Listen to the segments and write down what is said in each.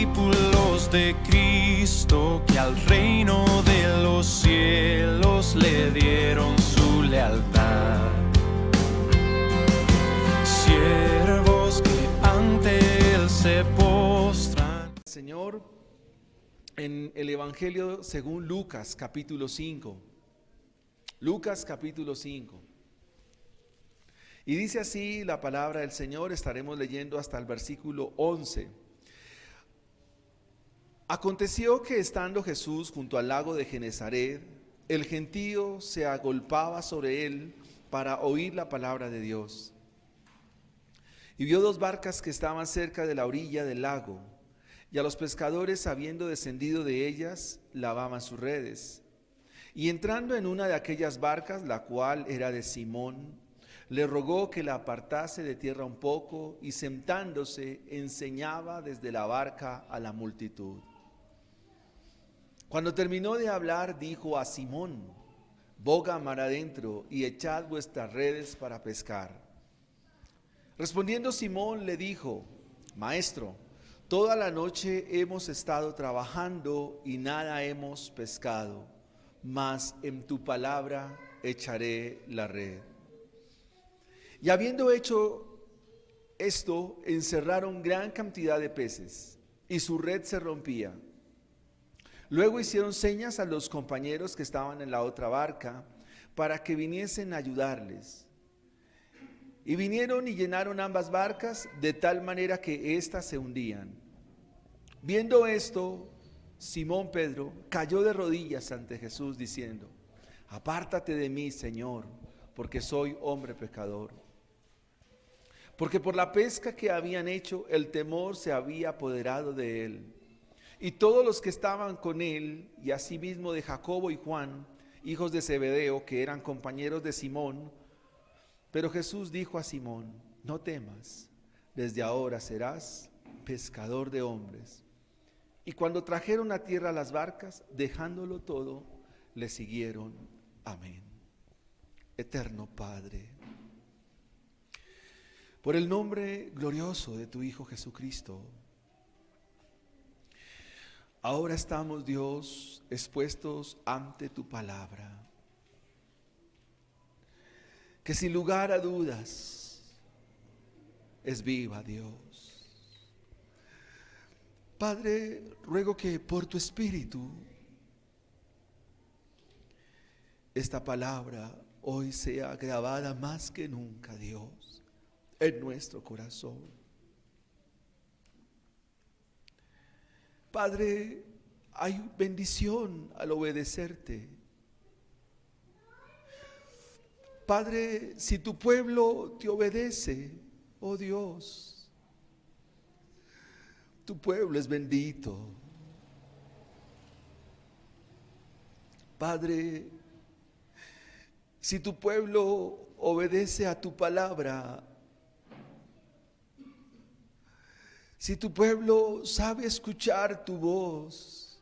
discípulos de Cristo que al reino de los cielos le dieron su lealtad. Siervos que ante él se postran. Señor, en el Evangelio según Lucas capítulo 5. Lucas capítulo 5. Y dice así la palabra del Señor, estaremos leyendo hasta el versículo 11. Aconteció que estando Jesús junto al lago de Genezaret, el gentío se agolpaba sobre él para oír la palabra de Dios. Y vio dos barcas que estaban cerca de la orilla del lago, y a los pescadores, habiendo descendido de ellas, lavaban sus redes. Y entrando en una de aquellas barcas, la cual era de Simón, le rogó que la apartase de tierra un poco, y sentándose enseñaba desde la barca a la multitud. Cuando terminó de hablar, dijo a Simón: boga mar adentro y echad vuestras redes para pescar. Respondiendo Simón le dijo: Maestro, toda la noche hemos estado trabajando y nada hemos pescado, mas en tu palabra echaré la red. Y habiendo hecho esto, encerraron gran cantidad de peces, y su red se rompía. Luego hicieron señas a los compañeros que estaban en la otra barca, para que viniesen a ayudarles. Y vinieron y llenaron ambas barcas, de tal manera que éstas se hundían. Viendo esto, Simón Pedro cayó de rodillas ante Jesús, diciendo: apártate de mí, Señor, porque soy hombre pecador. Porque por la pesca que habían hecho, el temor se había apoderado de él. Y todos los que estaban con él, y asimismo de Jacobo y Juan, hijos de Zebedeo, que eran compañeros de Simón. Pero Jesús dijo a Simón: no temas, desde ahora serás pescador de hombres. Y cuando trajeron a tierra las barcas, dejándolo todo, le siguieron. Amén. Eterno Padre, por el nombre glorioso de tu Hijo Jesucristo, ahora estamos, Dios, expuestos ante tu palabra, que sin lugar a dudas es viva, Dios. Padre, ruego que por tu Espíritu esta palabra hoy sea grabada más que nunca, Dios, en nuestro corazón. Padre, hay bendición al obedecerte. Padre, si tu pueblo te obedece, oh Dios, tu pueblo es bendito. Padre, si tu pueblo obedece a tu palabra, si tu pueblo sabe escuchar tu voz,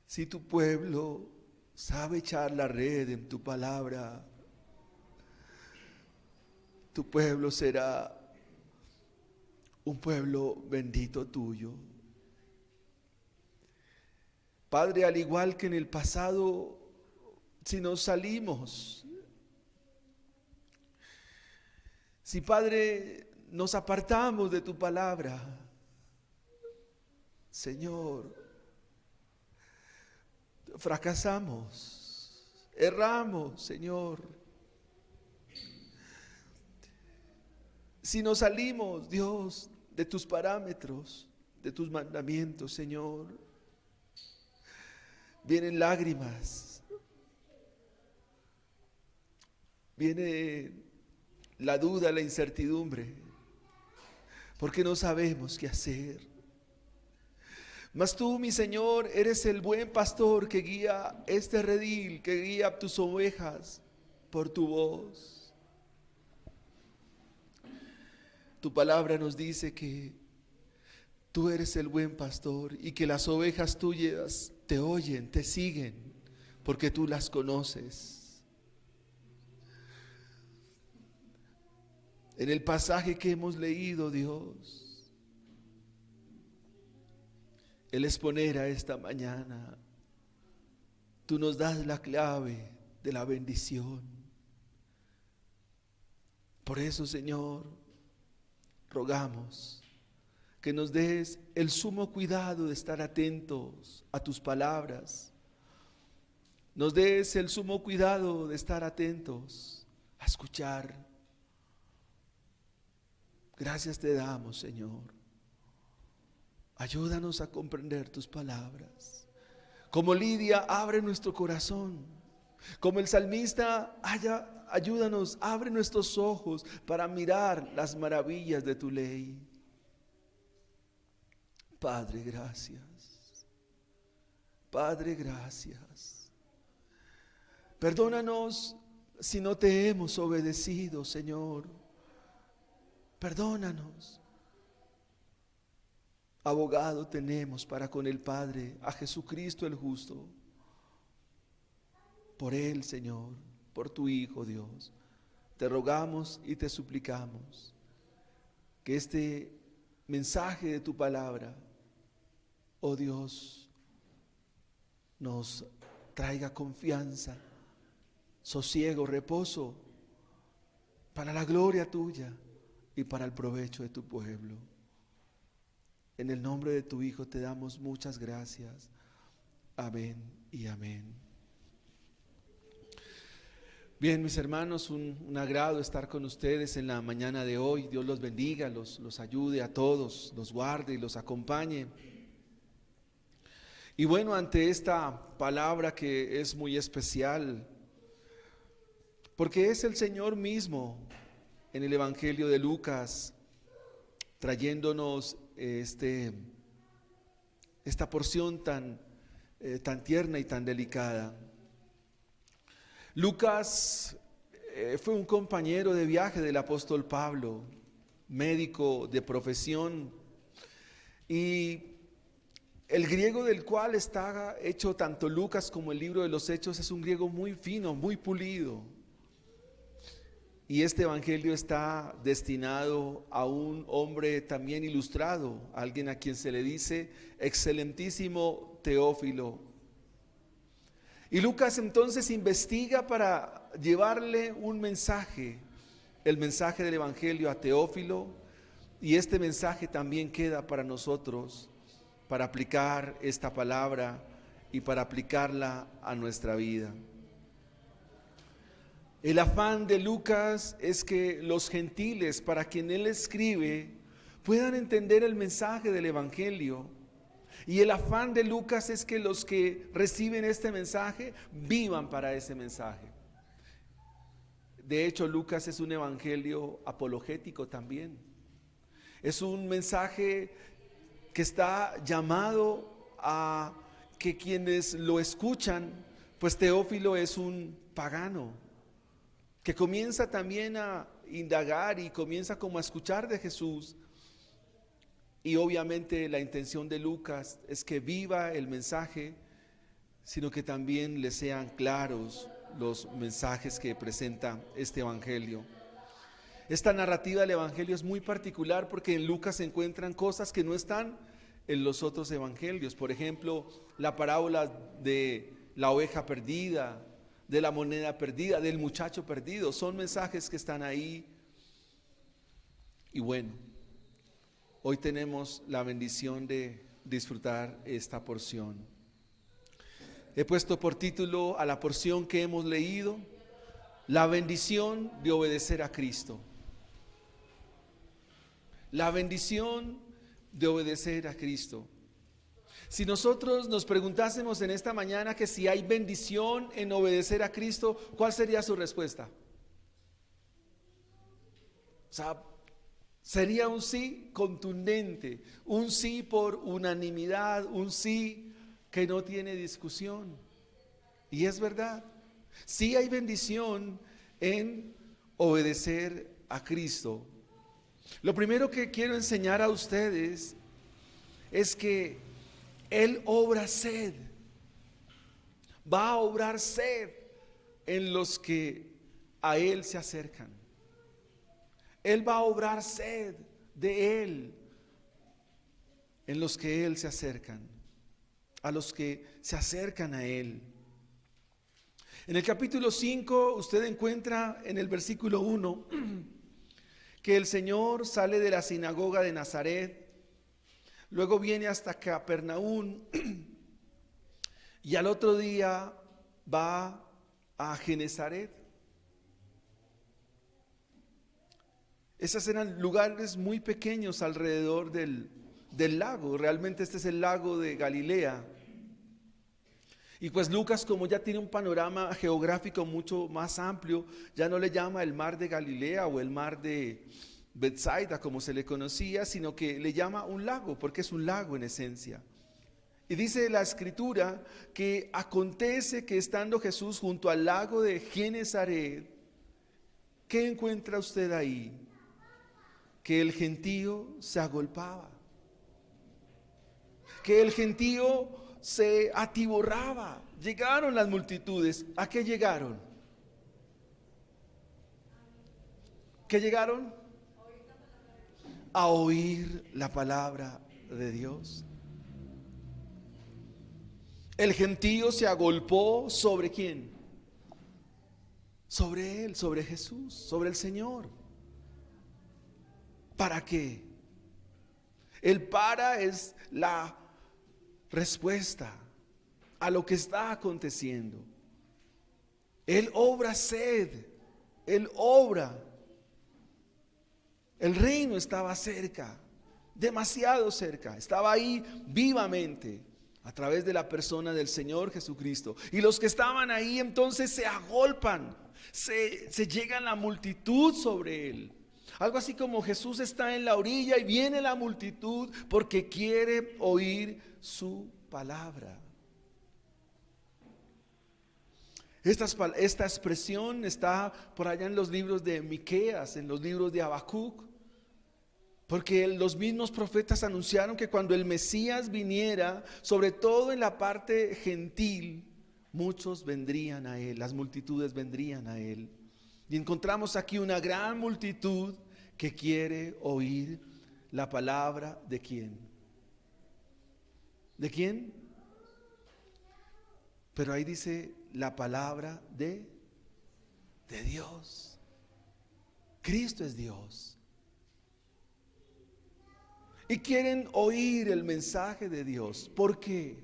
si tu pueblo sabe echar la red en tu palabra, tu pueblo será un pueblo bendito tuyo. Padre, al igual que en el pasado, si nos salimos, si, Padre, nos apartamos de tu palabra, Señor, fracasamos, erramos, Señor. Si nos salimos, Dios, de tus parámetros, de tus mandamientos, Señor, vienen lágrimas, viene la duda, la incertidumbre, porque no sabemos qué hacer. Mas tú, mi Señor, eres el buen pastor que guía este redil, que guía tus ovejas por tu voz. Tu palabra nos dice que tú eres el buen pastor y que las ovejas tuyas te oyen, te siguen, porque tú las conoces. En el pasaje que hemos leído, Dios, el exponer a esta mañana, tú nos das la clave de la bendición. Por eso, Señor, rogamos que nos des el sumo cuidado de estar atentos a tus palabras. Nos des el sumo cuidado de estar atentos a escuchar. Gracias te damos, Señor. Ayúdanos a comprender tus palabras. Como Lidia, abre nuestro corazón. Como el salmista, ayúdanos, abre nuestros ojos para mirar las maravillas de tu ley. Padre, gracias. Padre, gracias. Perdónanos si no te hemos obedecido, Señor. Perdónanos. Abogado tenemos para con el Padre, a Jesucristo el justo. Por Él, Señor, por tu Hijo, Dios, te rogamos y te suplicamos que este mensaje de tu palabra, oh Dios, nos traiga confianza, sosiego, reposo, para la gloria tuya y para el provecho de tu pueblo. En el nombre de tu Hijo te damos muchas gracias. Amén y amén. Bien, mis hermanos, un agrado estar con ustedes en la mañana de hoy. Dios los bendiga, los ayude a todos, los guarde y los acompañe. Y bueno, ante esta palabra que es muy especial, porque es el Señor mismo en el Evangelio de Lucas trayéndonos esta porción tan tierna y tan delicada. Lucas fue un compañero de viaje del apóstol Pablo, médico de profesión, y el griego del cual está hecho tanto Lucas como el libro de los Hechos es un griego muy fino, muy pulido. Y este evangelio está destinado a un hombre también ilustrado, alguien a quien se le dice excelentísimo Teófilo. Y Lucas entonces investiga para llevarle un mensaje, el mensaje del evangelio a Teófilo, y este mensaje también queda para nosotros, para aplicar esta palabra y para aplicarla a nuestra vida. El afán de Lucas es que los gentiles, para quien él escribe, puedan entender el mensaje del evangelio. Y el afán de Lucas es que los que reciben este mensaje vivan para ese mensaje. De hecho, Lucas es un evangelio apologético también. Es un mensaje que está llamado a que quienes lo escuchan, pues Teófilo es un pagano, que comienza también a indagar y comienza como a escuchar de Jesús. Y obviamente la intención de Lucas es que viva el mensaje, sino que también le sean claros los mensajes que presenta este evangelio. Esta narrativa del evangelio es muy particular porque en Lucas se encuentran cosas que no están en los otros evangelios. Por ejemplo, la parábola de la oveja perdida, de la moneda perdida, del muchacho perdido. Son mensajes que están ahí. Y bueno, hoy tenemos la bendición de disfrutar esta porción. He puesto por título a la porción que hemos leído, la bendición de obedecer a Cristo. La bendición de obedecer a Cristo. Si nosotros nos preguntásemos en esta mañana que si hay bendición en obedecer a Cristo, ¿cuál sería su respuesta? O sea, sería un sí contundente, un sí por unanimidad, un sí que no tiene discusión. Y es verdad, sí hay bendición en obedecer a Cristo. Lo primero que quiero enseñar a ustedes es que Él obra sed, va a obrar sed en los que a Él se acercan. Él va a obrar sed de Él en los que Él se acercan. a los que se acercan a Él. En el capítulo 5 usted encuentra en el versículo 1 que el Señor sale de la sinagoga de Nazaret, luego viene hasta Capernaum y al otro día va a Genezaret. Esos eran lugares muy pequeños alrededor del lago. Realmente este es el lago de Galilea. Y pues Lucas, como ya tiene un panorama geográfico mucho más amplio, ya no le llama el mar de Galilea o el mar de Bethsaida como se le conocía, sino que le llama un lago, porque es un lago en esencia. Y dice la escritura que acontece que estando Jesús junto al lago de Genezaret, ¿qué encuentra usted ahí? Que el gentío se agolpaba, que el gentío se atiborraba. Llegaron las multitudes. ¿A qué llegaron? ¿Qué llegaron? A oír la palabra de Dios. El gentío se agolpó ¿sobre quién? Sobre Él, sobre Jesús, sobre el Señor. ¿Para qué? El para es la respuesta a lo que está aconteciendo. Él obra sed, Él obra. El reino estaba cerca, demasiado cerca, estaba ahí vivamente a través de la persona del Señor Jesucristo. Y los que estaban ahí entonces se agolpan, se llega la multitud sobre Él. Algo así como Jesús está en la orilla y viene la multitud porque quiere oír su palabra. Esta expresión está por allá en los libros de Miqueas, en los libros de Habacuc, porque los mismos profetas anunciaron que cuando el Mesías viniera, sobre todo en la parte gentil, muchos vendrían a Él, las multitudes vendrían a Él. Y encontramos aquí una gran multitud que quiere oír la palabra ¿de quién? ¿De quién? Pero ahí dice la palabra de Dios. Cristo es Dios. Y quieren oír el mensaje de Dios. ¿Por qué?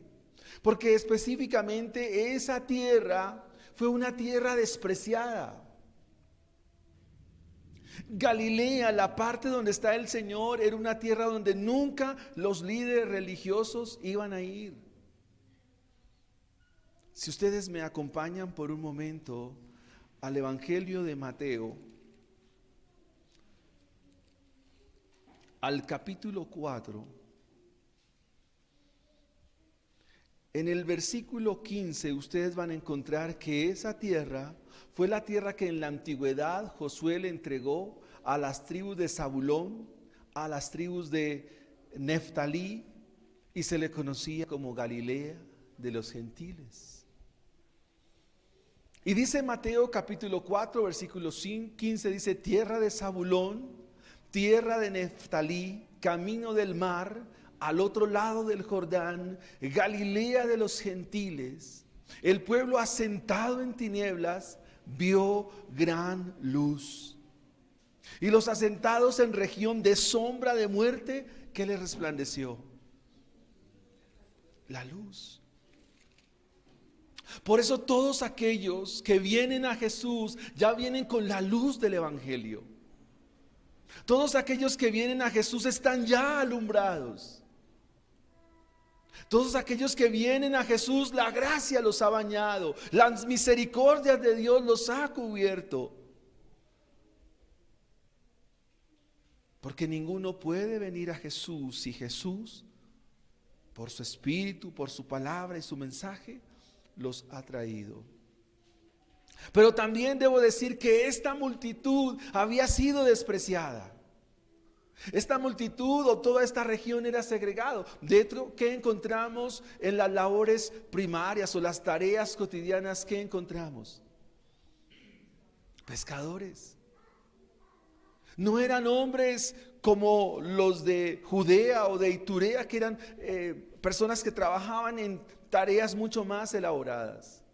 Porque específicamente esa tierra fue una tierra despreciada. Galilea, la parte donde está el Señor, era una tierra donde nunca los líderes religiosos iban a ir. Si ustedes me acompañan por un momento al Evangelio de Mateo, al capítulo 4, en el versículo 15 ustedes van a encontrar que esa tierra fue la tierra que en la antigüedad Josué le entregó a las tribus de Zabulón, a las tribus de Neftalí, y se le conocía como Galilea de los gentiles. Y dice Mateo capítulo 4 versículo 15, dice: tierra de Zabulón, tierra de Neftalí, camino del mar, al otro lado del Jordán, Galilea de los gentiles. El pueblo asentado en tinieblas vio gran luz. Y los asentados en región de sombra de muerte, ¿qué les resplandeció? La luz. Por eso todos aquellos que vienen a Jesús ya vienen con la luz del Evangelio. Todos aquellos que vienen a Jesús están ya alumbrados. Todos aquellos que vienen a Jesús, la gracia los ha bañado, las misericordias de Dios los ha cubierto. Porque ninguno puede venir a Jesús si Jesús, por su espíritu, por su palabra y su mensaje, los ha traído. Pero también debo decir que esta multitud había sido despreciada. Esta multitud o toda esta región era segregado. De hecho, ¿qué encontramos en las labores primarias o las tareas cotidianas? ¿Qué encontramos? Pescadores. No eran hombres como los de Judea o de Iturea, que eran personas que trabajaban en tareas mucho más elaboradas.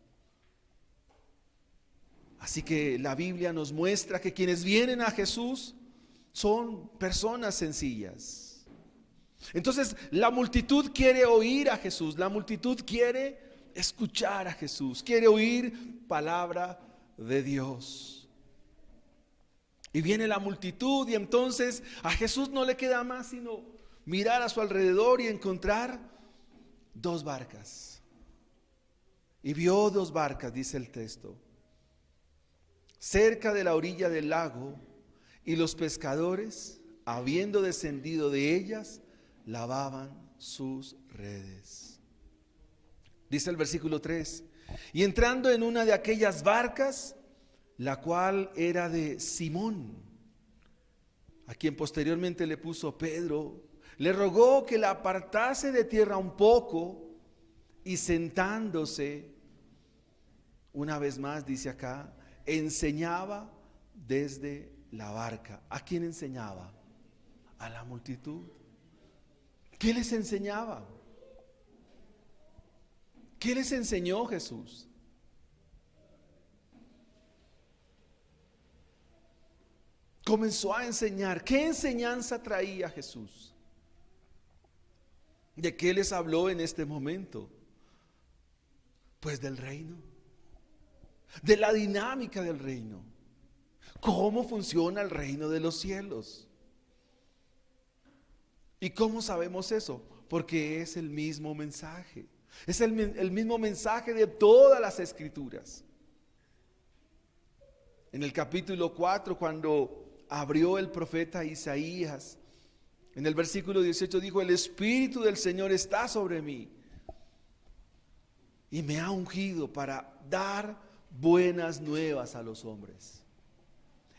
Así que la Biblia nos muestra que quienes vienen a Jesús son personas sencillas. Entonces la multitud quiere oír a Jesús, la multitud quiere escuchar a Jesús, quiere oír palabra de Dios. Y viene la multitud y entonces a Jesús no le queda más sino mirar a su alrededor y encontrar 2 barcas. Y vio 2 barcas, dice el texto, cerca de la orilla del lago, y los pescadores, habiendo descendido de ellas, lavaban sus redes. Dice el versículo 3, y entrando en una de aquellas barcas, la cual era de Simón, a quien posteriormente le puso Pedro, le rogó que la apartase de tierra un poco, y sentándose, una vez más dice acá, enseñaba desde la barca. ¿A quién enseñaba? A la multitud. ¿Qué les enseñaba? ¿Qué les enseñó Jesús? Comenzó a enseñar. ¿Qué enseñanza traía Jesús? ¿De qué les habló en este momento? Pues del reino, de la dinámica del reino, cómo funciona el reino de los cielos. ¿Y cómo sabemos eso? Porque es el mismo mensaje, es el mismo mensaje de todas las escrituras. En el capítulo 4, cuando abrió el profeta Isaías, en el versículo 18 dijo: el Espíritu del Señor está sobre mí y me ha ungido para dar buenas nuevas a los hombres.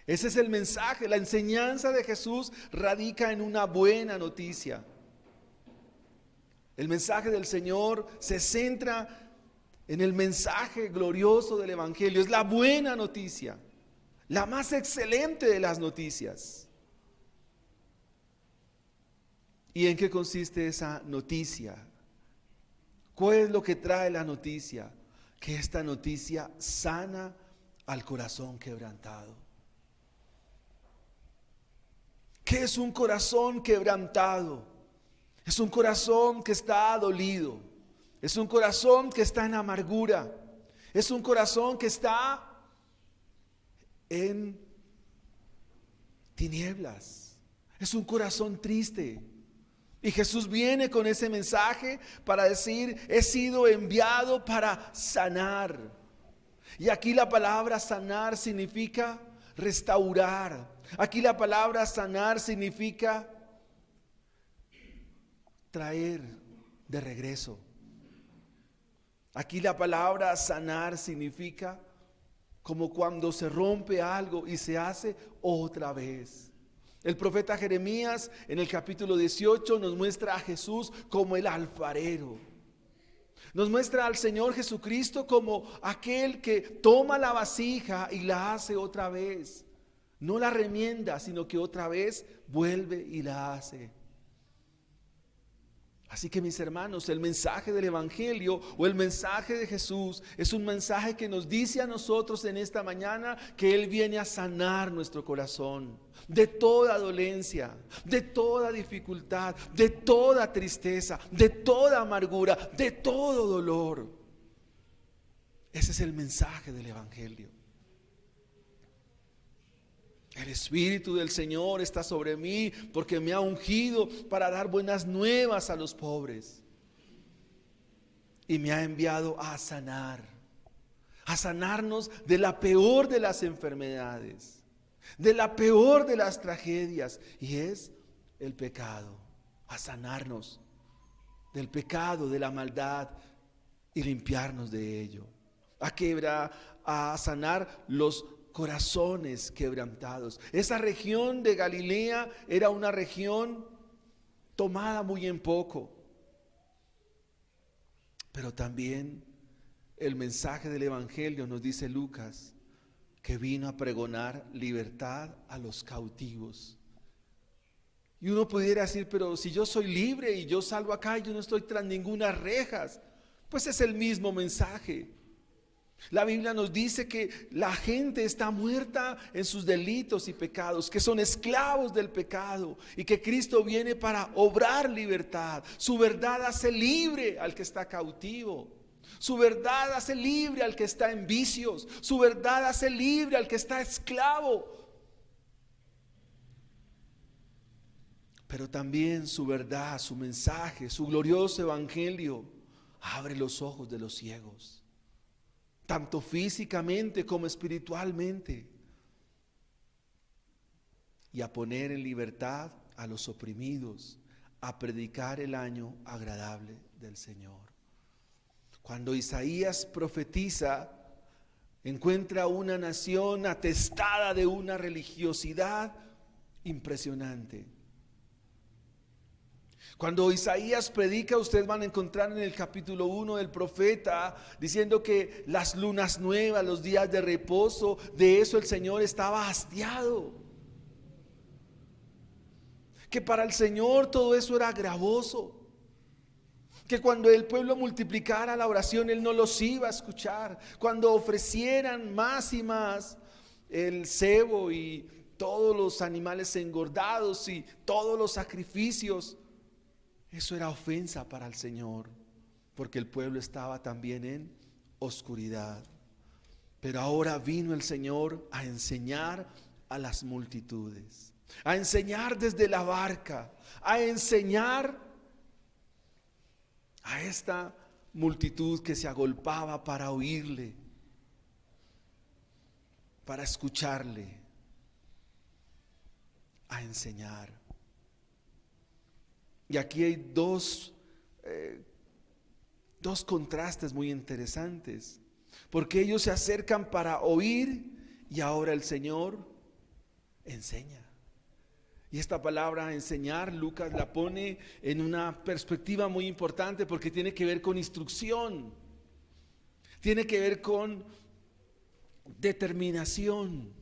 Ese es el mensaje. La enseñanza de Jesús radica en una buena noticia. El mensaje del Señor se centra en el mensaje glorioso del Evangelio. Es la buena noticia, la más excelente de las noticias. ¿Y en qué consiste esa noticia? ¿Cuál es lo que trae la noticia? Que esta noticia sana al corazón quebrantado. ¿Qué es un corazón quebrantado? Es un corazón que está dolido. Es un corazón que está en amargura. Es un corazón que está en tinieblas. Es un corazón triste. Y Jesús viene con ese mensaje para decir: he sido enviado para sanar. Y aquí la palabra sanar significa restaurar. Aquí la palabra sanar significa traer de regreso. Aquí la palabra sanar significa como cuando se rompe algo y se hace otra vez. El profeta Jeremías en el capítulo 18 nos muestra a Jesús como el alfarero. Nos muestra al Señor Jesucristo como aquel que toma la vasija y la hace otra vez. No la remienda, sino que otra vez vuelve y la hace. Así que, mis hermanos, el mensaje del Evangelio o el mensaje de Jesús es un mensaje que nos dice a nosotros en esta mañana que Él viene a sanar nuestro corazón de toda dolencia, de toda dificultad, de toda tristeza, de toda amargura, de todo dolor. Ese es el mensaje del Evangelio. El Espíritu del Señor está sobre mí porque me ha ungido para dar buenas nuevas a los pobres. Y me ha enviado a sanarnos de la peor de las enfermedades, de la peor de las tragedias, y es el pecado. A sanarnos del pecado, de la maldad, y limpiarnos de ello. A sanar los corazones quebrantados. Esa región de Galilea era una región tomada muy en poco. Pero también el mensaje del Evangelio, nos dice Lucas, que vino a pregonar libertad a los cautivos Y uno pudiera decir, pero si yo soy libre y yo salgo acá y yo no estoy tras ninguna rejas, pues es el mismo mensaje. La Biblia nos dice que la gente está muerta en sus delitos y pecados, que son esclavos del pecado y que Cristo viene para obrar libertad. Su verdad hace libre al que está cautivo. Su verdad hace libre al que está en vicios. Su verdad hace libre al que está esclavo. Pero también su verdad, su mensaje, su glorioso evangelio abre los ojos de los ciegos, tanto físicamente como espiritualmente, y a poner en libertad a los oprimidos, a predicar el año agradable del Señor. Cuando Isaías profetiza, encuentra una nación atestada de una religiosidad impresionante. Cuando Isaías predica, ustedes van a encontrar en el capítulo 1 del profeta diciendo que las lunas nuevas, los días de reposo, de eso el Señor estaba hastiado. Que para el Señor todo eso era gravoso. Que cuando el pueblo multiplicara la oración, Él no los iba a escuchar. Cuando ofrecieran más y más el cebo y todos los animales engordados y todos los sacrificios, eso era ofensa para el Señor, porque el pueblo estaba también en oscuridad. Pero ahora vino el Señor a enseñar a las multitudes, a enseñar desde la barca, a enseñar a esta multitud que se agolpaba para oírle, para escucharle, a enseñar. Y aquí hay dos contrastes muy interesantes, porque ellos se acercan para oír y ahora el Señor enseña. Y esta palabra enseñar, Lucas la pone en una perspectiva muy importante porque tiene que ver con instrucción, tiene que ver con determinación.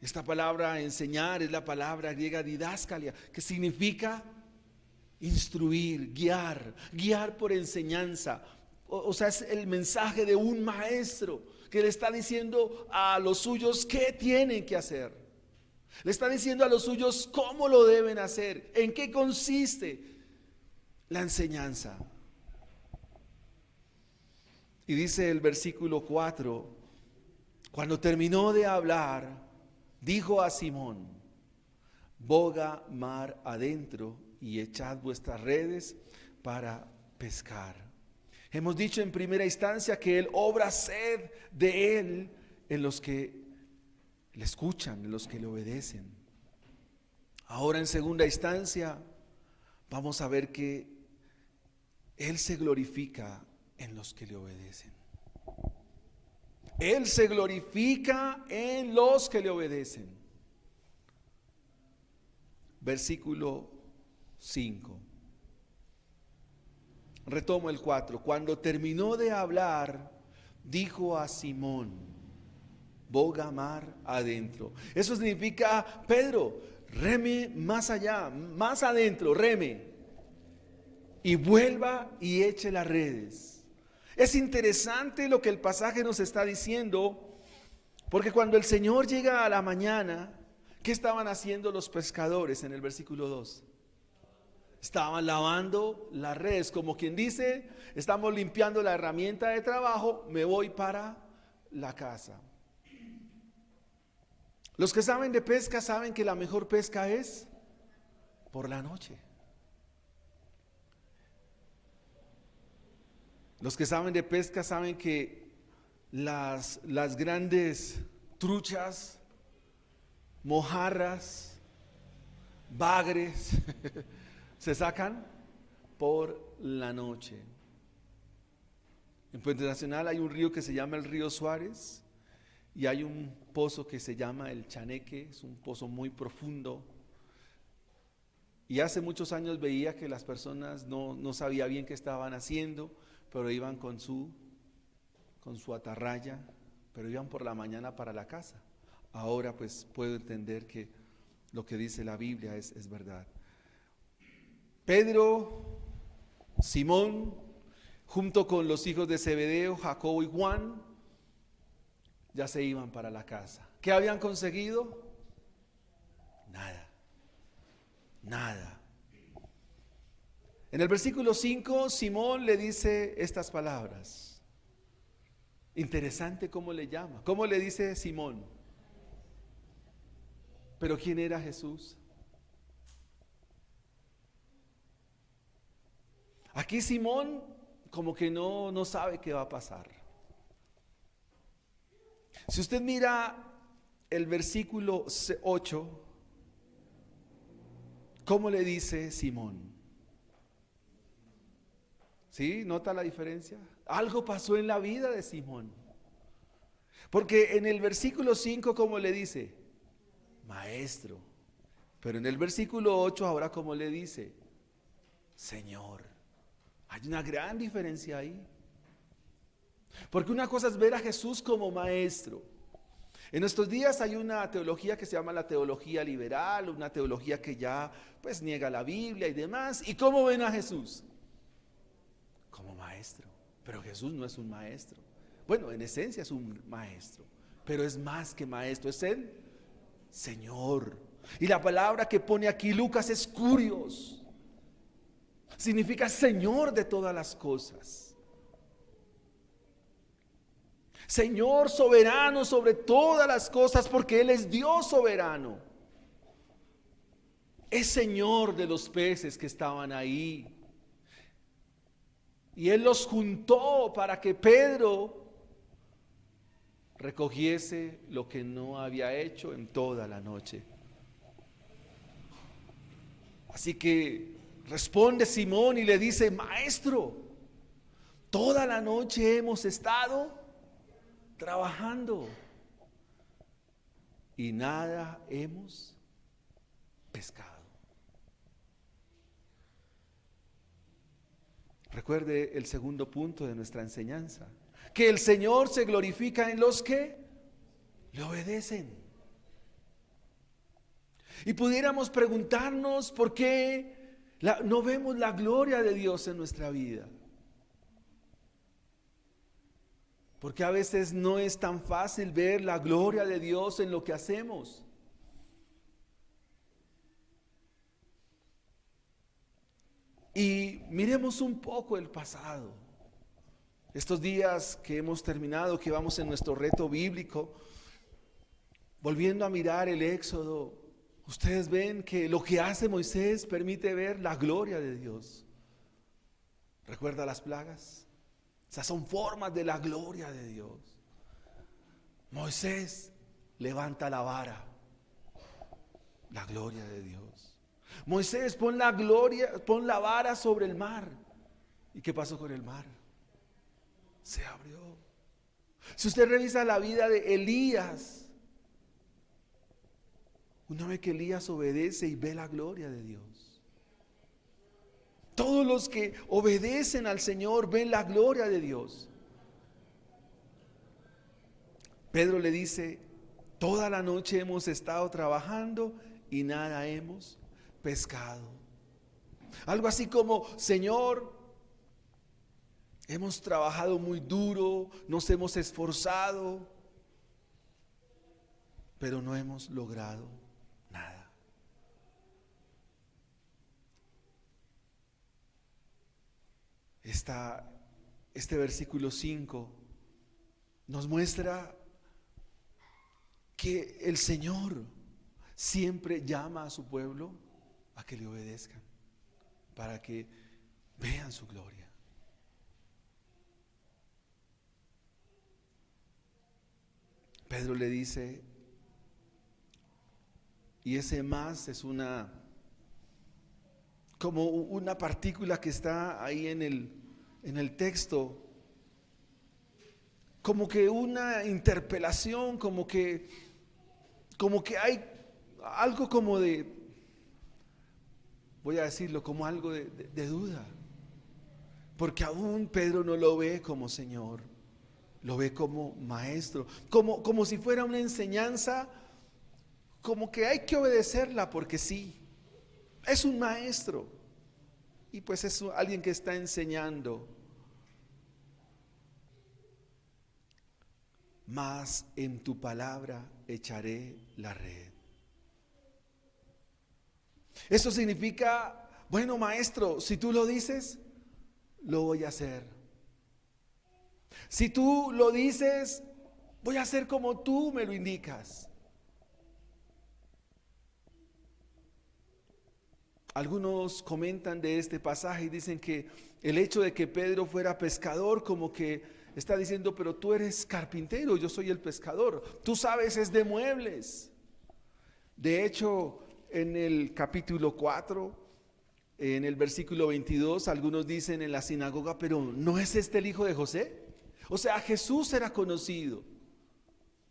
Esta palabra enseñar es la palabra griega didaskalia, que significa instruir, guiar por enseñanza. O sea, es el mensaje de un maestro que le está diciendo a los suyos qué tienen que hacer. Le está diciendo a los suyos cómo lo deben hacer, en qué consiste la enseñanza. Y dice el versículo 4, cuando terminó de hablar, dijo a Simón: boga mar adentro y echad vuestras redes para pescar. Hemos dicho en primera instancia que Él obra sed de Él en los que le escuchan, en los que le obedecen. Ahora en segunda instancia vamos a ver que Él se glorifica en los que le obedecen. Él se glorifica en los que le obedecen. Versículo 5. Retomo el 4. Cuando terminó de hablar, dijo a Simón: boga mar adentro. Eso significa: Pedro, reme más allá, más adentro, reme, y vuelva y eche las redes. Es interesante lo que el pasaje nos está diciendo, porque cuando el Señor llega a la mañana, ¿qué estaban haciendo los pescadores en el versículo 2? Estaban lavando las redes, como quien dice: estamos limpiando la herramienta de trabajo, me voy para la casa. Los que saben de pesca saben que la mejor pesca es por la noche. Los que saben de pesca saben que las grandes truchas, mojarras, bagres se sacan por la noche. En Puente Nacional hay un río que se llama el río Suárez y hay un pozo que se llama el Chaneque, es un pozo muy profundo. Y hace muchos años veía que las personas no sabían bien qué estaban haciendo, pero iban con su atarraya, pero iban por la mañana para la casa. Ahora pues puedo entender que lo que dice la Biblia es verdad. Pedro, Simón, junto con los hijos de Zebedeo, Jacobo y Juan, ya se iban para la casa. ¿Qué habían conseguido? Nada. En el versículo 5, Simón le dice estas palabras. Interesante cómo le llama. ¿Cómo le dice Simón? ¿Pero quién era Jesús? Aquí Simón como que no sabe qué va a pasar. Si usted mira el versículo 8, ¿cómo le dice Simón? ¿Sí? ¿Nota la diferencia? Algo pasó en la vida de Simón. Porque en el versículo 5, ¿cómo le dice? Maestro. Pero en el versículo 8, ahora ¿cómo le dice? Señor. Hay una gran diferencia ahí. Porque una cosa es ver a Jesús como maestro. En nuestros días hay una teología que se llama la teología liberal, una teología que ya pues niega la Biblia y demás. ¿Y cómo ven a Jesús? Como maestro. Pero Jesús no es un maestro. Bueno, en esencia es un maestro, pero es más que maestro, es el Señor. Y la palabra que pone aquí Lucas es Curios. Significa Señor de todas las cosas. Señor soberano sobre todas las cosas, porque Él es Dios soberano. Es Señor de los peces que estaban ahí. Y Él los juntó para que Pedro recogiese lo que no había hecho en toda la noche. Así que responde Simón y le dice: Maestro, toda la noche hemos estado trabajando y nada hemos pescado. Recuerde el segundo punto de nuestra enseñanza, que el Señor se glorifica en los que le obedecen. Y pudiéramos preguntarnos por qué no vemos la gloria de Dios en nuestra vida. Porque a veces no es tan fácil ver la gloria de Dios en lo que hacemos. Y miremos un poco el pasado. Estos días que hemos terminado, que vamos en nuestro reto bíblico, volviendo a mirar el Éxodo, ustedes ven que lo que hace Moisés permite ver la gloria de Dios. ¿Recuerda las plagas? Esas son formas de la gloria de Dios. Moisés levanta la vara, la gloria de Dios. Moisés pon la vara sobre el mar. ¿Y qué pasó con el mar? Se abrió. Si usted revisa la vida de Elías, una vez que Elías obedece y ve la gloria de Dios. Todos los que obedecen al Señor ven la gloria de Dios. Pedro le dice: toda la noche hemos estado trabajando y nada hemos pescado. Algo así como: Señor, hemos trabajado muy duro, nos hemos esforzado, pero no hemos logrado nada. Este versículo 5 nos muestra que el Señor siempre llama a su pueblo a que le obedezcan, para que vean su gloria. Pedro le dice, y ese más es como una partícula que está ahí en el texto, como que una interpelación, como que hay algo como de, voy a decirlo, como algo de duda, porque aún Pedro no lo ve como Señor, lo ve como maestro, como si fuera una enseñanza como que hay que obedecerla porque sí. Es un maestro y pues es alguien que está enseñando. Mas en tu palabra echaré la red. Eso significa, bueno, maestro, si tú lo dices, lo voy a hacer. Si tú lo dices, voy a hacer como tú me lo indicas. Algunos comentan de este pasaje y dicen que el hecho de que Pedro fuera pescador como que está diciendo, pero tú eres carpintero, yo soy el pescador, tú sabes es de muebles. De hecho, en el capítulo 4, en el versículo 22, algunos dicen en la sinagoga, pero ¿no es este el hijo de José? O sea, Jesús era conocido.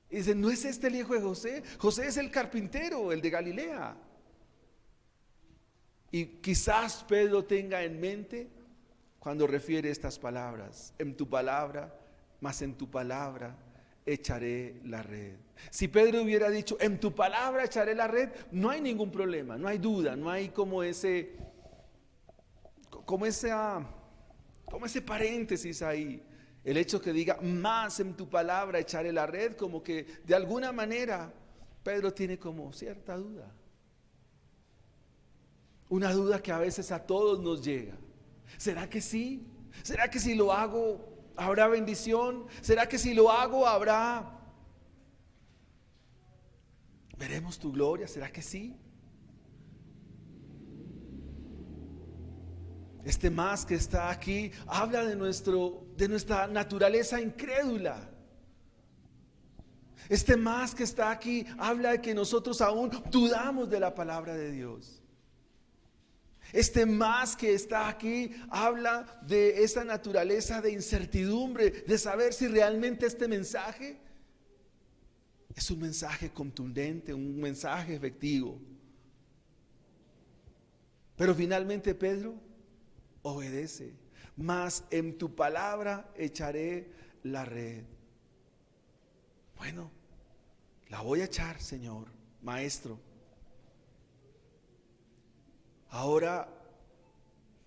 Y dicen, ¿no es este el hijo de José? José es el carpintero, el de Galilea. Y quizás Pedro tenga en mente cuando refiere estas palabras, en tu palabra, mas en tu palabra echaré la red. Si Pedro hubiera dicho, en tu palabra echaré la red, no hay ningún problema, no hay duda, no hay como ese paréntesis ahí. El hecho que diga, más en tu palabra echaré la red, como que de alguna manera Pedro tiene como cierta duda. Una duda que a veces a todos nos llega. ¿Será que sí? ¿Será que si lo hago habrá bendición? ¿Será que si lo hago veremos tu gloria? ¿Será que sí? Este más que está aquí habla de nuestra naturaleza incrédula. Este más que está aquí habla de que nosotros aún dudamos de la palabra de Dios. Este más que está aquí habla de esa naturaleza de incertidumbre, de saber si realmente este mensaje es un mensaje contundente, un mensaje efectivo. Pero finalmente Pedro obedece. Mas en tu palabra echaré la red. Bueno, la voy a echar, Señor, Maestro. Ahora,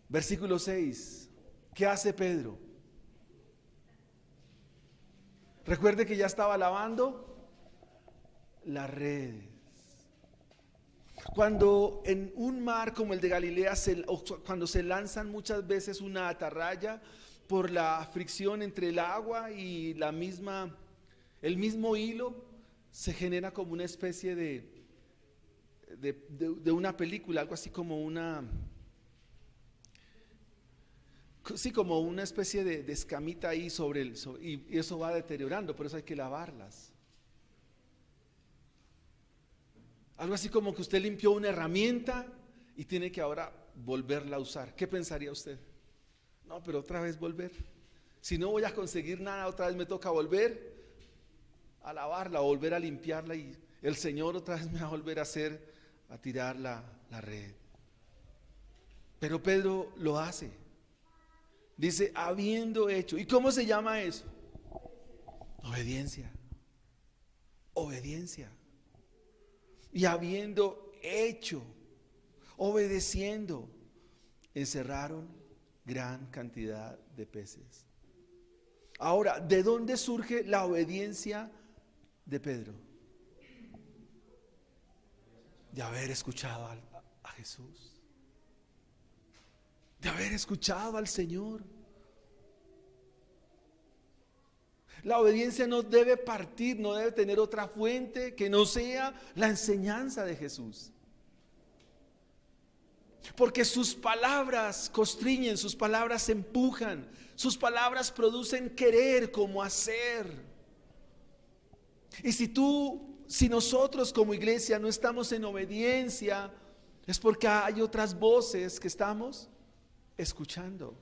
versículo 6, ¿qué hace Pedro? Recuerde que ya estaba lavando las redes. Cuando en un mar como el de Galilea, cuando se lanzan muchas veces una atarraya por la fricción entre el agua y el mismo hilo, se genera como una especie de una película, algo así como como una especie de escamita ahí y eso va deteriorando, por eso hay que lavarlas. Algo así como que usted limpió una herramienta y tiene que ahora volverla a usar. ¿Qué pensaría usted? No, pero otra vez volver. Si no voy a conseguir nada, otra vez me toca volver a lavarla, volver a limpiarla y el Señor otra vez me va a volver a tirar la red. Pero Pedro lo hace. Dice, habiendo hecho. ¿Y cómo se llama eso? Obediencia. Obediencia. Y habiendo hecho, obedeciendo, encerraron gran cantidad de peces. Ahora, ¿de dónde surge la obediencia de Pedro? De haber escuchado a Jesús, de haber escuchado al Señor. La obediencia no debe partir, no debe tener otra fuente que no sea la enseñanza de Jesús. Porque sus palabras constriñen, sus palabras empujan, sus palabras producen querer como hacer. Y si nosotros como iglesia no estamos en obediencia, es porque hay otras voces que estamos escuchando.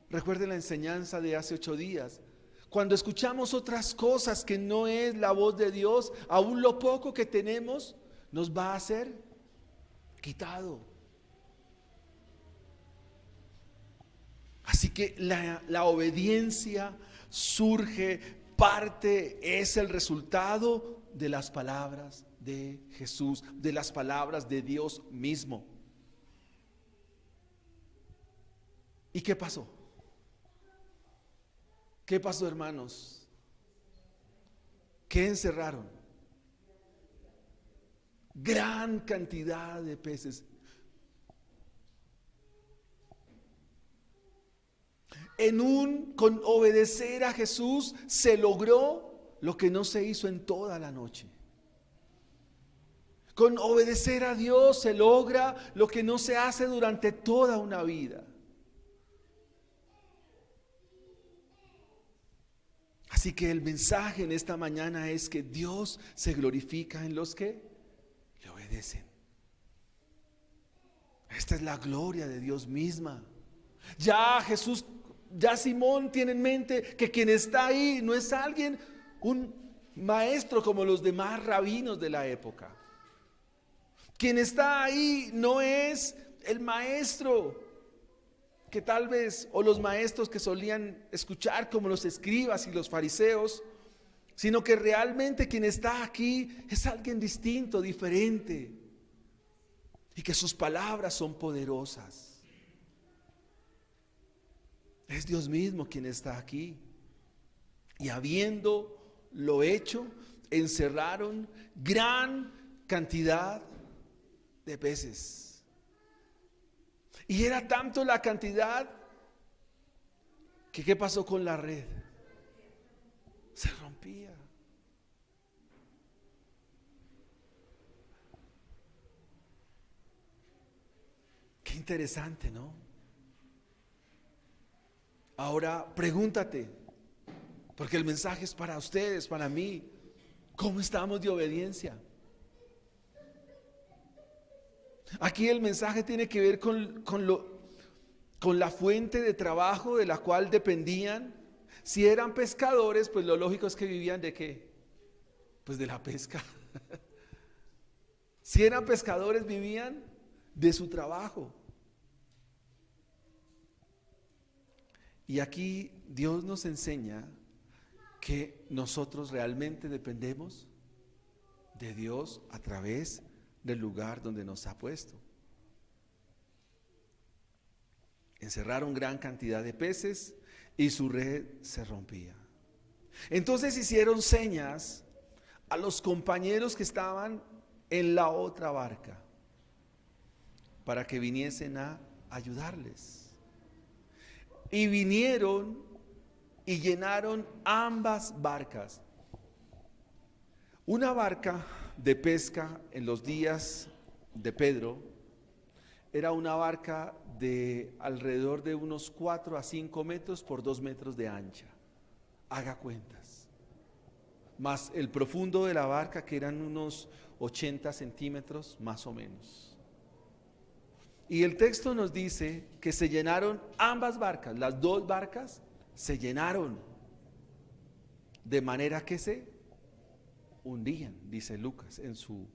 Recuerden la enseñanza de hace 8 días. Cuando escuchamos otras cosas que no es la voz de Dios, aún lo poco que tenemos nos va a ser quitado. Así que la obediencia surge, parte, es el resultado de las palabras de Jesús, de las palabras de Dios mismo. ¿Y qué pasó? ¿Qué pasó, hermanos? ¿Qué encerraron? Gran cantidad de peces. Con obedecer a Jesús se logró lo que no se hizo en toda la noche. Con obedecer a Dios se logra lo que no se hace durante toda una vida. Así que el mensaje en esta mañana es que Dios se glorifica en los que le obedecen. Esta es la gloria de Dios misma. Ya Simón tiene en mente que quien está ahí no es alguien, un maestro como los demás rabinos de la época. Quien está ahí no es el maestro que tal vez, o los maestros que solían escuchar como los escribas y los fariseos, sino que realmente quien está aquí es alguien distinto, diferente, y que sus palabras son poderosas. Es Dios mismo quien está aquí. Y habiendo lo hecho, encerraron gran cantidad de peces. Y era tanto la cantidad que ¿qué pasó con la red? Se rompía. Qué interesante, ¿no? Ahora pregúntate, porque el mensaje es para ustedes, para mí. ¿Cómo estamos de obediencia? Aquí el mensaje tiene que ver con la fuente de trabajo de la cual dependían. Si eran pescadores, pues lo lógico es que vivían ¿de qué? Pues de la pesca. Si eran pescadores, vivían de su trabajo. Y aquí Dios nos enseña que nosotros realmente dependemos de Dios a través del lugar donde nos ha puesto. Encerraron gran cantidad de peces y su red se rompía. Entonces hicieron señas a los compañeros que estaban en la otra barca para que viniesen a ayudarles. Y vinieron y llenaron ambas barcas. Una barca de pesca en los días de Pedro era una barca de alrededor de unos 4 a 5 metros por 2 metros de ancha. Haga cuentas. Más el profundo de la barca, que eran unos 80 centímetros más o menos. Y el texto nos dice que se llenaron ambas barcas, las dos barcas se llenaron, de manera que se hundían, dice Lucas en su...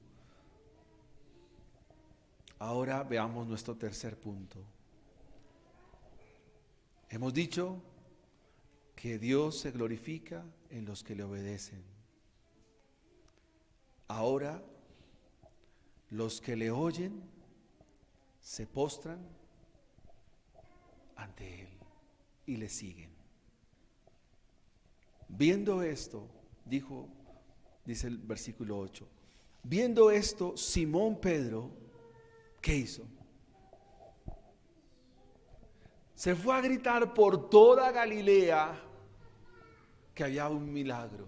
Ahora veamos nuestro tercer punto. Hemos dicho que Dios se glorifica en los que le obedecen. Ahora, los que le oyen se postran ante Él y le siguen. Viendo esto, dice el versículo 8, viendo esto, Simón Pedro, ¿qué hizo? Se fue a gritar por toda Galilea que había un milagro.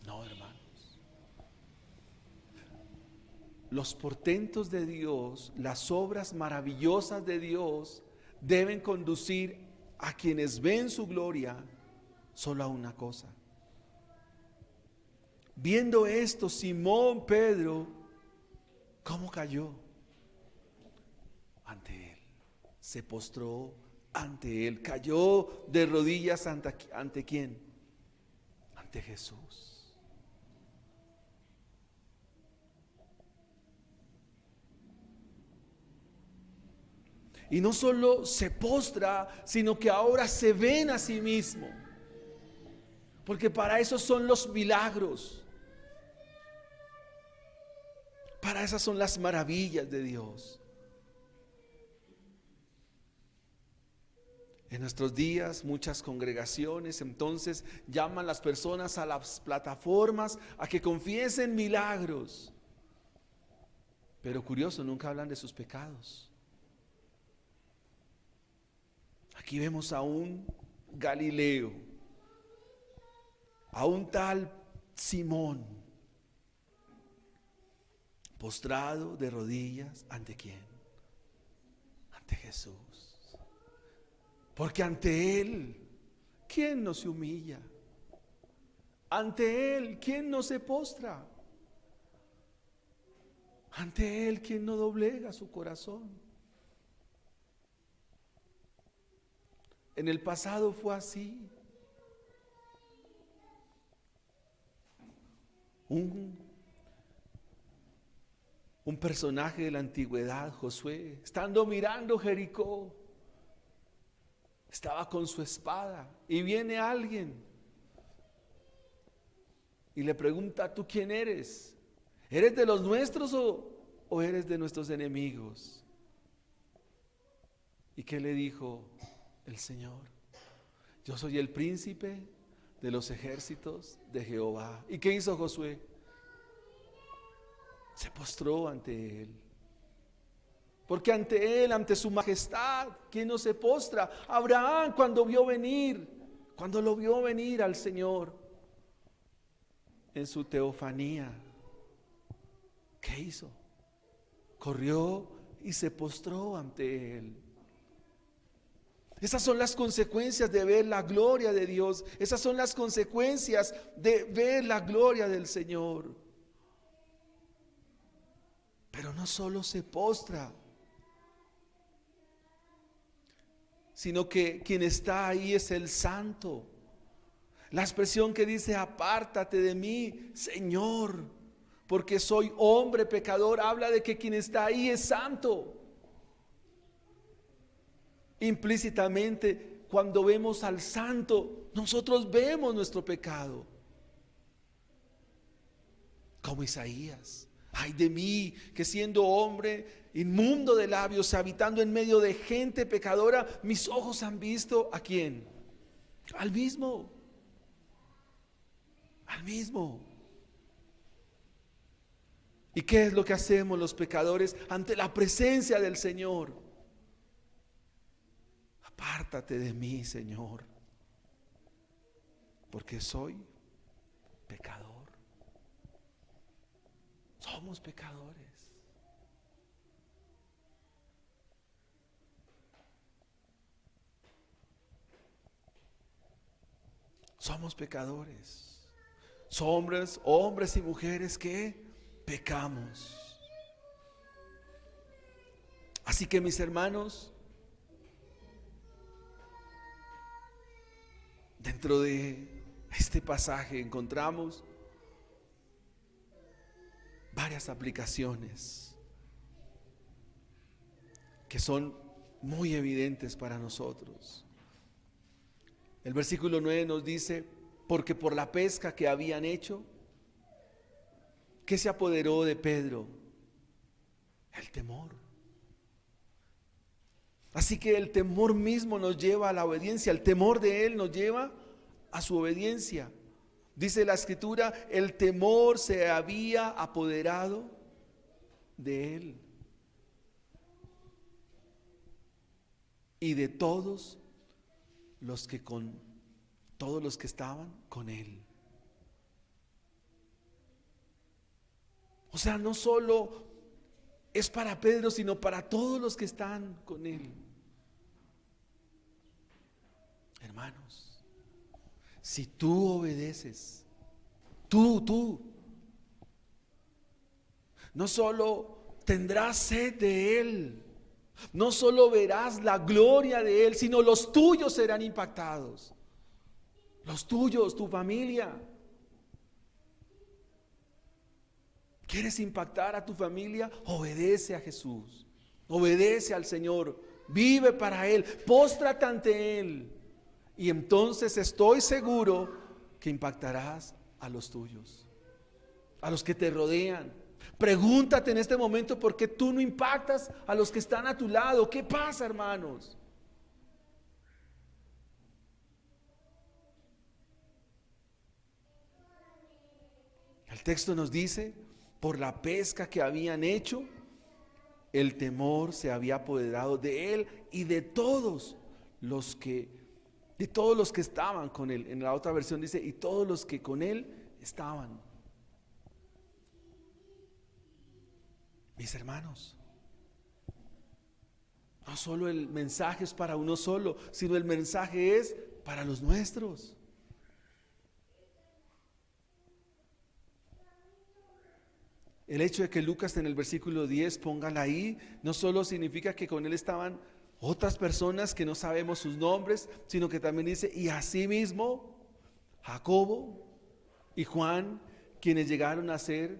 No, hermanos. Los portentos de Dios, las obras maravillosas de Dios deben conducir a quienes ven su gloria solo a una cosa. Viendo esto, Simón Pedro, ¿cómo cayó? Ante Él. Se postró ante Él. Cayó de rodillas ante ¿quién? Ante Jesús. Y no solo se postra, sino que ahora se ven a sí mismo. Porque para eso son los milagros. Esas son las maravillas de Dios. En nuestros días muchas congregaciones entonces llaman a las personas a las plataformas a que confiesen milagros. Pero curioso, nunca hablan de sus pecados. Aquí vemos a un Galileo, a un tal Simón, postrado de rodillas, ¿ante quién? Ante Jesús. Porque ante Él, ¿quién no se humilla? Ante Él, ¿quién no se postra? Ante Él, ¿quién no doblega su corazón? En el pasado fue así. Un personaje de la antigüedad, Josué, estando mirando Jericó, estaba con su espada y viene alguien y le pregunta: ¿tú quién eres? ¿Eres de los nuestros o eres de nuestros enemigos? ¿Y qué le dijo el Señor? Yo soy el príncipe de los ejércitos de Jehová. ¿Y qué hizo Josué? Se postró ante Él. Porque ante Él, ante su majestad, ¿quién no se postra? Abraham, cuando lo vio venir al Señor en su teofanía, ¿qué hizo? Corrió y se postró ante Él. Esas son las consecuencias de ver la gloria de Dios. Esas son las consecuencias de ver la gloria del Señor. Pero no solo se postra, sino que quien está ahí es el santo. La expresión que dice: apártate de mí, Señor, porque soy hombre pecador, habla de que quien está ahí es santo. Implícitamente, cuando vemos al santo, nosotros vemos nuestro pecado. Como Isaías: ay de mí, que siendo hombre inmundo de labios, habitando en medio de gente pecadora, mis ojos han visto ¿a quién? Al mismo. Al mismo. ¿Y qué es lo que hacemos los pecadores ante la presencia del Señor? Apártate de mí, Señor, porque soy pecador. Somos pecadores. Somos pecadores. Somos hombres y mujeres que pecamos. Así que, mis hermanos, dentro de este pasaje encontramos varias aplicaciones que son muy evidentes para nosotros. El versículo 9 nos dice: porque por la pesca que habían hecho, ¿qué se apoderó de Pedro? El temor. Así que el temor mismo nos lleva a la obediencia. El temor de Él nos lleva a su obediencia. Dice la Escritura: el temor se había apoderado de Él y de todos los que estaban con Él. O sea, no solo es para Pedro, sino para todos los que están con Él. Hermanos, si tú obedeces, tú, no solo tendrás sed de Él, no solo verás la gloria de Él, sino los tuyos serán impactados. Los tuyos, tu familia. ¿Quieres impactar a tu familia? Obedece a Jesús, obedece al Señor, vive para Él, póstrate ante Él, y entonces estoy seguro que impactarás a los tuyos, a los que te rodean, Pregúntate en este momento por qué tú no impactas a los que están a tu lado. ¿Qué pasa, hermanos? El texto nos dice, por la pesca que habían hecho, el temor se había apoderado de él y de todos los que estaban con él. En la otra versión dice, y todos los que con él estaban. Mis hermanos, no solo el mensaje es para uno solo, sino el mensaje es para los nuestros. El hecho de que Lucas en el versículo 10 póngala ahí, no solo significa que con él estaban otras personas que no sabemos sus nombres, sino que también dice, y asimismo Jacobo y Juan, quienes llegaron a ser,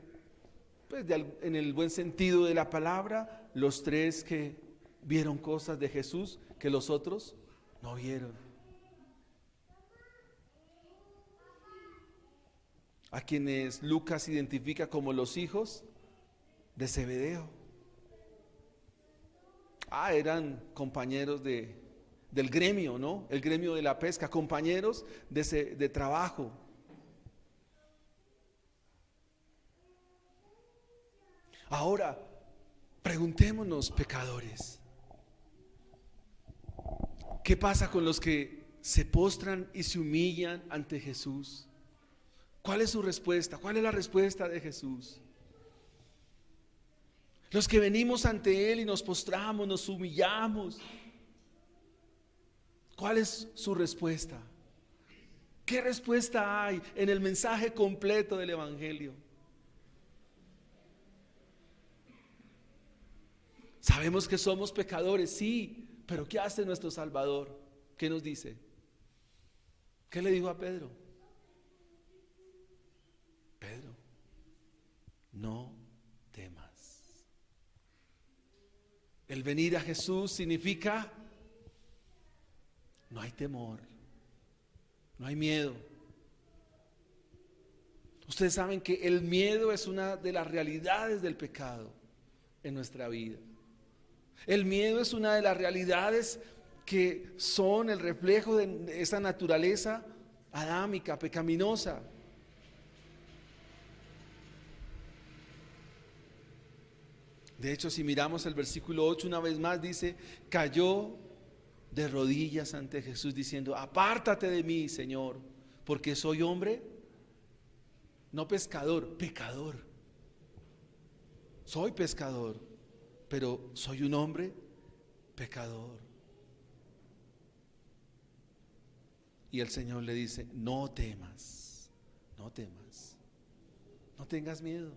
pues en el buen sentido de la palabra, los tres que vieron cosas de Jesús que los otros no vieron. A quienes Lucas identifica como los hijos de Zebedeo. Eran compañeros del gremio, ¿no? El gremio de la pesca, compañeros de trabajo. Ahora, preguntémonos, pecadores, ¿qué pasa con los que se postran y se humillan ante Jesús? ¿Cuál es su respuesta? ¿Cuál es la respuesta de Jesús? Los que venimos ante Él y nos postramos, nos humillamos, ¿cuál es su respuesta? ¿Qué respuesta hay en el mensaje completo del Evangelio? Sabemos que somos pecadores, sí, pero ¿qué hace nuestro Salvador? ¿Qué nos dice? ¿Qué le dijo a Pedro? Pedro, no temas. El venir a Jesús significa no hay temor, no hay miedo. Ustedes saben que el miedo es una de las realidades del pecado en nuestra vida. El miedo es una de las realidades que son el reflejo de esa naturaleza adámica, pecaminosa. De hecho, si miramos el versículo 8 una vez más, dice, cayó de rodillas ante Jesús diciendo, apártate de mí, Señor, porque soy hombre, no pescador, pecador. Soy pescador, pero soy un hombre pecador. Y el Señor le dice, no temas, no temas, no tengas miedo.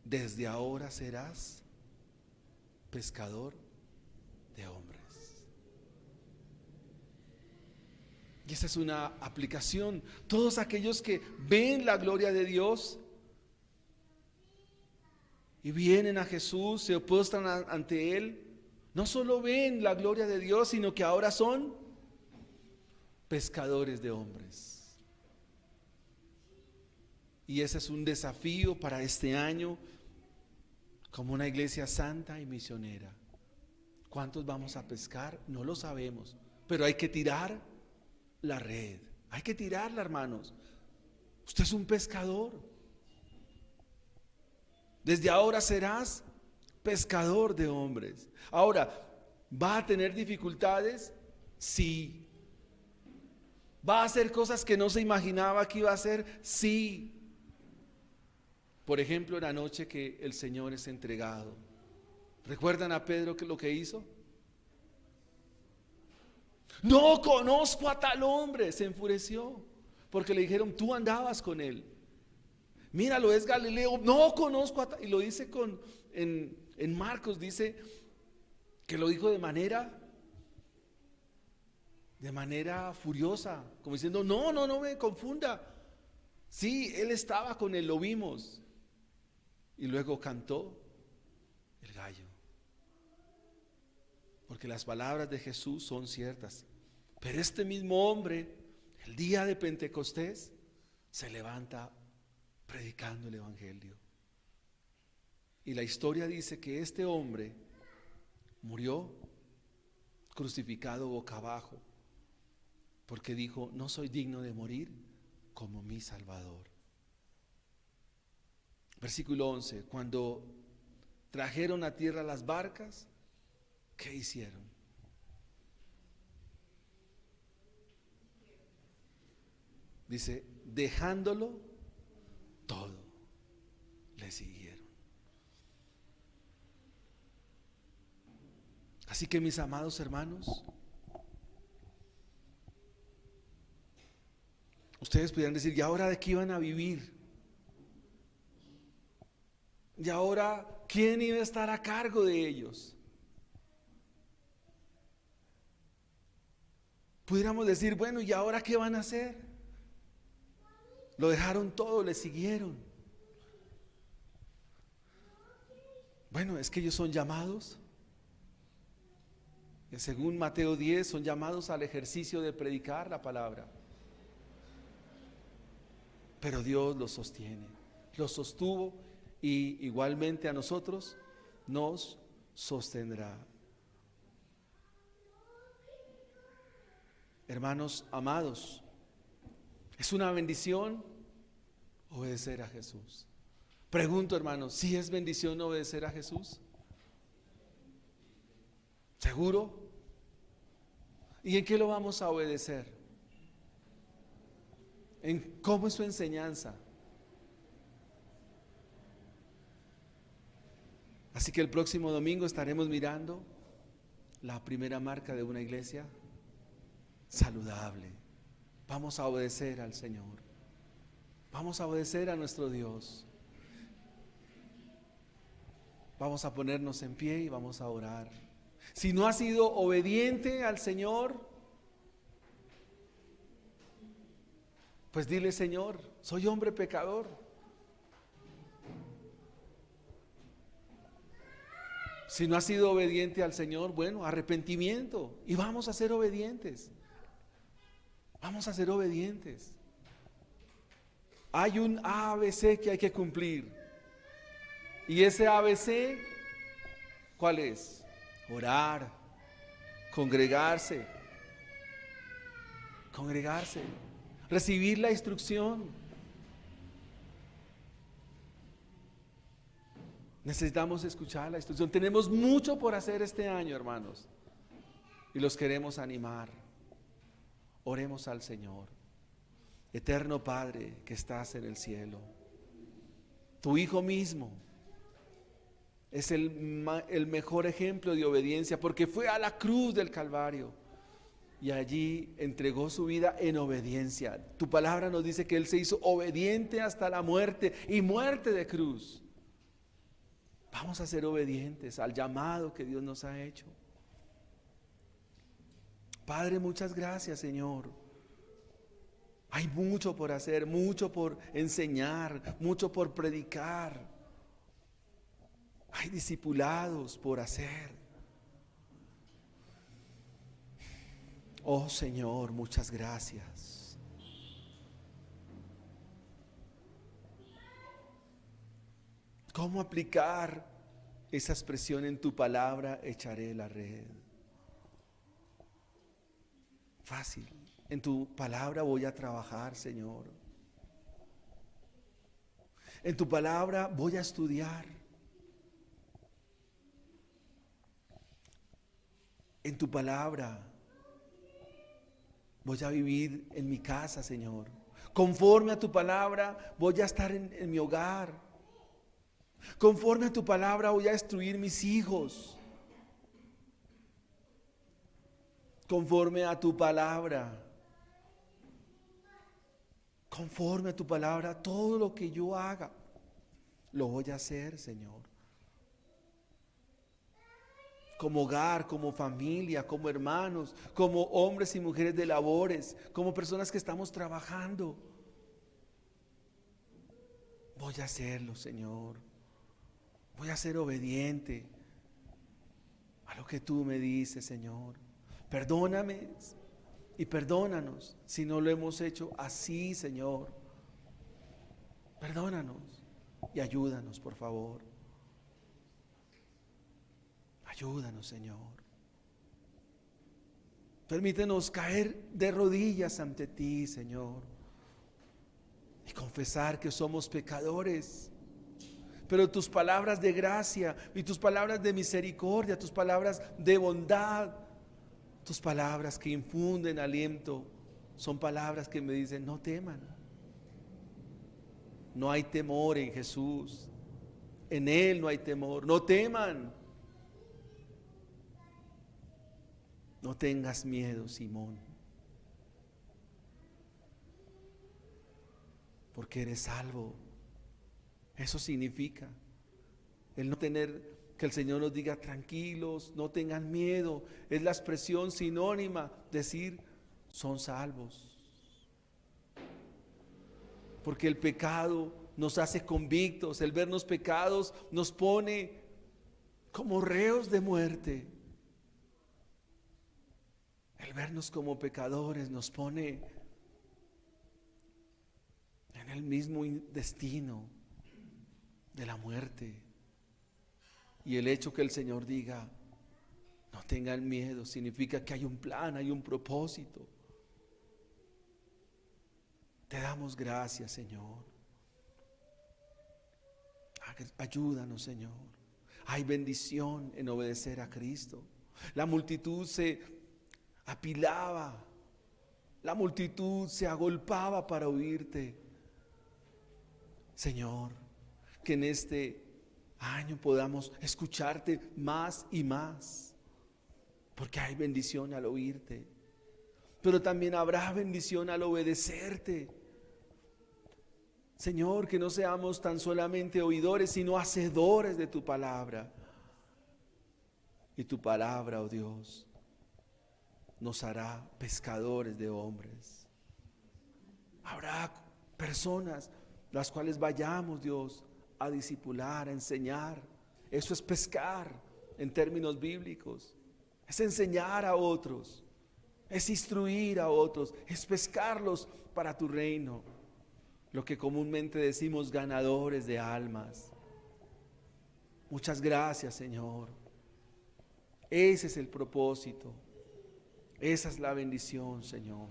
Desde ahora serás pescador de hombres. Y esa es una aplicación. Todos aquellos que ven la gloria de Dios y vienen a Jesús, se postran ante Él, no solo ven la gloria de Dios, sino que ahora son pescadores de hombres. Y ese es un desafío para este año como una iglesia santa y misionera. ¿Cuántos vamos a pescar? No lo sabemos, pero hay que tirar la red. Hay que tirarla, hermanos. Usted es un pescador. Desde ahora serás pescador de hombres. Ahora, ¿va a tener dificultades? Sí. ¿Va a hacer cosas que no se imaginaba que iba a hacer? Sí. Por ejemplo, en la noche que el Señor es entregado. ¿Recuerdan a Pedro que lo que hizo? No conozco a tal hombre, se enfureció, porque le dijeron, tú andabas con él. Míralo, es Galileo, no conozco a tal. Y lo dice en Marcos, dice que lo dijo de manera furiosa, como diciendo, no me confunda. Sí, él estaba con él, lo vimos. Y luego cantó el gallo. Porque las palabras de Jesús son ciertas. Pero este mismo hombre, el día de Pentecostés, se levanta predicando el evangelio. Y la historia dice que este hombre murió crucificado boca abajo, porque dijo: no soy digno de morir como mi Salvador. Versículo 11: cuando trajeron a tierra las barcas, ¿qué hicieron? Dice: dejándolo todo, le siguieron. Así que, mis amados hermanos, ustedes pudieran decir: ¿y ahora de qué iban a vivir? ¿Y ahora quién iba a estar a cargo de ellos? Pudiéramos decir: bueno, ¿y ahora qué van a hacer? Lo dejaron todo, le siguieron. Bueno, es que ellos son llamados, según Mateo 10, son llamados al ejercicio de predicar la palabra. Pero Dios los sostiene, los sostuvo, y igualmente a nosotros nos sostendrá. Hermanos amados, es una bendición obedecer a Jesús. Pregunto, hermanos, ¿sí es bendición obedecer a Jesús? ¿Seguro? ¿Y en qué lo vamos a obedecer? ¿En cómo es su enseñanza? Así que el próximo domingo estaremos mirando la primera marca de una iglesia saludable. Vamos a obedecer al Señor. Vamos a obedecer a nuestro Dios. Vamos a ponernos en pie y vamos a orar. Si no has sido obediente al Señor, pues dile: Señor, soy hombre pecador. Si no has sido obediente al Señor, bueno, arrepentimiento, y vamos a ser obedientes. Vamos a ser obedientes. Hay un ABC que hay que cumplir. Y ese ABC, ¿cuál es? Orar, congregarse, recibir la instrucción. Necesitamos escuchar la instrucción. Tenemos mucho por hacer este año, hermanos, y los queremos animar. Oremos al Señor. Eterno Padre que estás en el cielo, tu Hijo mismo es el mejor ejemplo de obediencia, porque fue a la cruz del Calvario y allí entregó su vida en obediencia. Tu palabra nos dice que Él se hizo obediente hasta la muerte, y muerte de cruz. Vamos a ser obedientes al llamado que Dios nos ha hecho. Padre, muchas gracias, Señor. Hay mucho por hacer, mucho por enseñar, mucho por predicar. Hay discipulados por hacer. Oh Señor, muchas gracias. ¿Cómo aplicar esa expresión en tu palabra? Echaré la red. Fácil. En tu palabra voy a trabajar, Señor. En tu palabra voy a estudiar. En tu palabra voy a vivir en mi casa, Señor. Conforme a tu palabra voy a estar en mi hogar. Conforme a tu palabra voy a instruir mis hijos. Conforme a tu palabra, todo lo que yo haga, lo voy a hacer, Señor. Como hogar, como familia, como hermanos, como hombres y mujeres de labores, como personas que estamos trabajando. Voy a hacerlo, Señor. Voy a ser obediente a lo que tú me dices, Señor. Perdóname y perdónanos si no lo hemos hecho así, Señor. Perdónanos y ayúdanos, por favor. Ayúdanos, Señor. Permítenos caer de rodillas ante ti, Señor, y confesar que somos pecadores. Pero tus palabras de gracia y tus palabras de misericordia, tus palabras de bondad, tus palabras que infunden aliento, son palabras que me dicen: no teman. No hay temor en Jesús. En Él no hay temor. No teman. No tengas miedo, Simón, porque eres salvo. Eso significa el no tener, que el Señor nos diga: tranquilos, no tengan miedo. Es la expresión sinónima, decir: son salvos. Porque el pecado nos hace convictos, el vernos pecados nos pone como reos de muerte. El vernos como pecadores nos pone en el mismo destino de la muerte. Y el hecho que el Señor diga: no tengan miedo, significa que hay un plan, hay un propósito. Te damos gracias, Señor. Ayúdanos, Señor. Hay bendición en obedecer a Cristo. La multitud se apilaba, la multitud se agolpaba para oírte. Señor, que en este año podamos escucharte más y más, porque hay bendición al oírte, pero también habrá bendición al obedecerte. Señor, que no seamos tan solamente oidores, sino hacedores de tu palabra. Y tu palabra, oh Dios, nos hará pescadores de hombres. Habrá personas las cuales vayamos, Dios, a discipular, a enseñar. Eso es pescar en términos bíblicos. Es enseñar a otros, es instruir a otros, es pescarlos para tu reino. Lo que comúnmente decimos: ganadores de almas. Muchas gracias, Señor. Ese es el propósito. Esa es la bendición, Señor.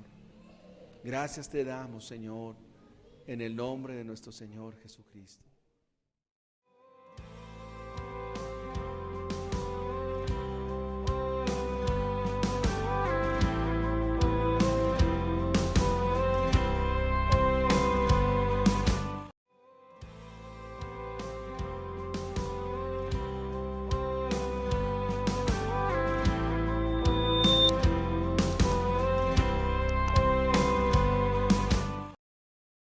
Gracias te damos, Señor, en el nombre de nuestro Señor Jesucristo.